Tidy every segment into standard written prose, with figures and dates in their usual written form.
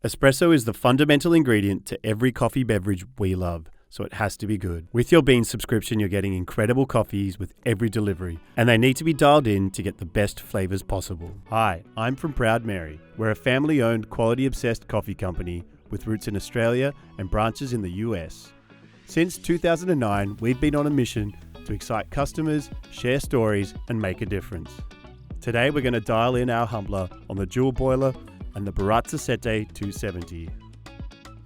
Espresso is the fundamental ingredient to every coffee beverage we love, so it has to be good. With your Beanz subscription, you're getting incredible coffees with every delivery, and they need to be dialed in to get the best flavors possible. Hi, I'm from Proud Mary. We're a family-owned, quality-obsessed coffee company with roots in Australia and branches in the US. Since 2009, we've been on a mission to excite customers, share stories, and make a difference. Today, we're going to dial in our humbler on the dual boiler and the Baratza Sette 270.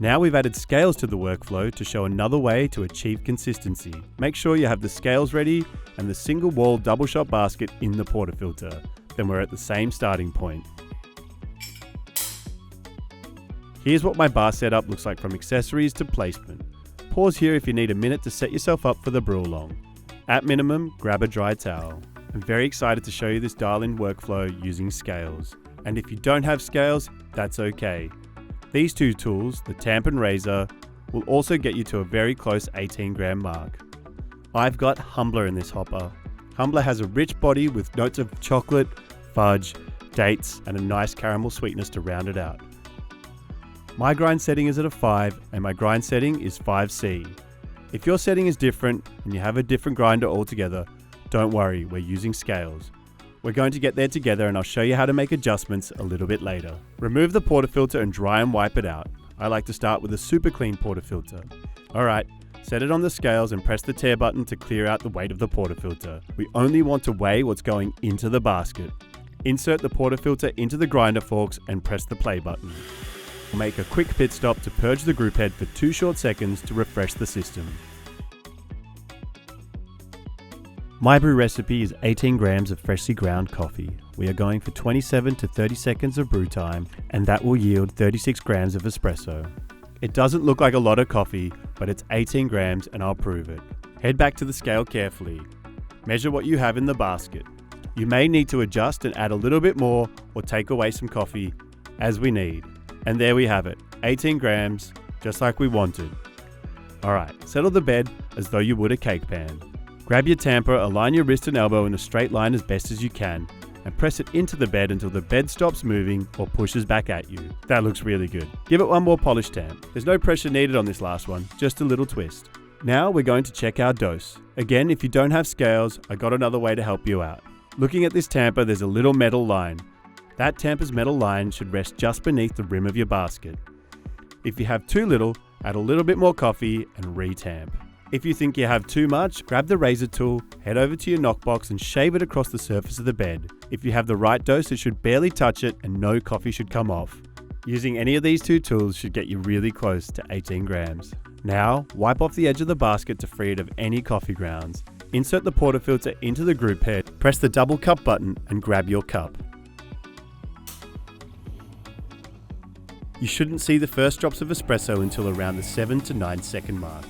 Now we've added scales to the workflow to show another way to achieve consistency. Make sure you have the scales ready and the single wall double shot basket in the portafilter. Then we're at the same starting point. Here's what my bar setup looks like from accessories to placement. Pause here if you need a minute to set yourself up for the brew along. At minimum, grab a dry towel. I'm very excited to show you this dial-in workflow using scales. And if you don't have scales, that's okay. These two tools, the tamp and razor, will also get you to a very close 18 gram mark. I've got Humbler in this hopper. Humbler has a rich body with notes of chocolate, fudge, dates, and a nice caramel sweetness to round it out. My grind setting is at a 5, and my grind setting is 5C. If your setting is different and you have a different grinder altogether, don't worry, we're using scales. We're going to get there together and I'll show you how to make adjustments a little bit later. Remove the portafilter and dry and wipe it out. I like to start with a super clean portafilter. Alright, set it on the scales and press the tare button to clear out the weight of the portafilter. We only want to weigh what's going into the basket. Insert the portafilter into the grinder forks and press the play button. Make a quick pit stop to purge the group head for 2 short seconds to refresh the system. My brew recipe is 18 grams of freshly ground coffee. We are going for 27 to 30 seconds of brew time, and that will yield 36 grams of espresso. It doesn't look like a lot of coffee, but it's 18 grams and I'll prove it. Head back to the scale carefully. Measure what you have in the basket. You may need to adjust and add a little bit more or take away some coffee as we need. And there we have it, 18 grams, just like we wanted. Alright, settle the bed as though you would a cake pan. Grab your tamper, align your wrist and elbow in a straight line as best as you can, and press it into the bed until the bed stops moving or pushes back at you. That looks really good. Give it one more polish tamp. There's no pressure needed on this last one, just a little twist. Now we're going to check our dose. Again, if you don't have scales, I got another way to help you out. Looking at this tamper, there's a little metal line. That tamper's metal line should rest just beneath the rim of your basket. If you have too little, add a little bit more coffee and re-tamp. If you think you have too much, grab the razor tool, head over to your knockbox and shave it across the surface of the bed. If you have the right dose, it should barely touch it and no coffee should come off. Using any of these two tools should get you really close to 18 grams. Now, wipe off the edge of the basket to free it of any coffee grounds. Insert the portafilter into the group head, press the double cup button and grab your cup. You shouldn't see the first drops of espresso until around the 7 to 9 second mark.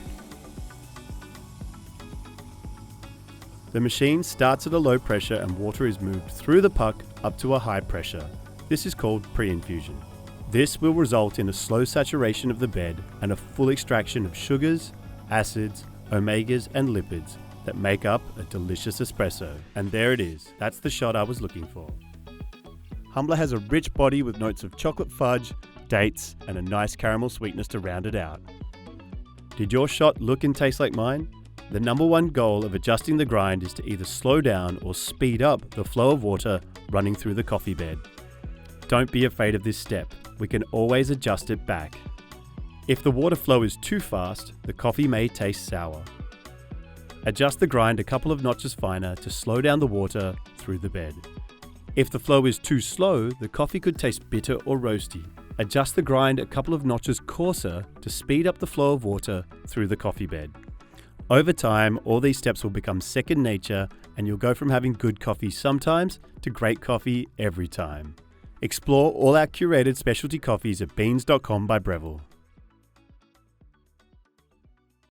The machine starts at a low pressure and water is moved through the puck up to a high pressure. This is called pre-infusion. This will result in a slow saturation of the bed and a full extraction of sugars, acids, omegas and lipids that make up a delicious espresso. And there it is, that's the shot I was looking for. Humbler has a rich body with notes of chocolate fudge, dates and a nice caramel sweetness to round it out. Did your shot look and taste like mine? The number one goal of adjusting the grind is to either slow down or speed up the flow of water running through the coffee bed. Don't be afraid of this step, we can always adjust it back. If the water flow is too fast, the coffee may taste sour. Adjust the grind a couple of notches finer to slow down the water through the bed. If the flow is too slow, the coffee could taste bitter or roasty. Adjust the grind a couple of notches coarser to speed up the flow of water through the coffee bed. Over time, all these steps will become second nature and you'll go from having good coffee sometimes to great coffee every time. Explore all our curated specialty coffees at beanz.com by Breville.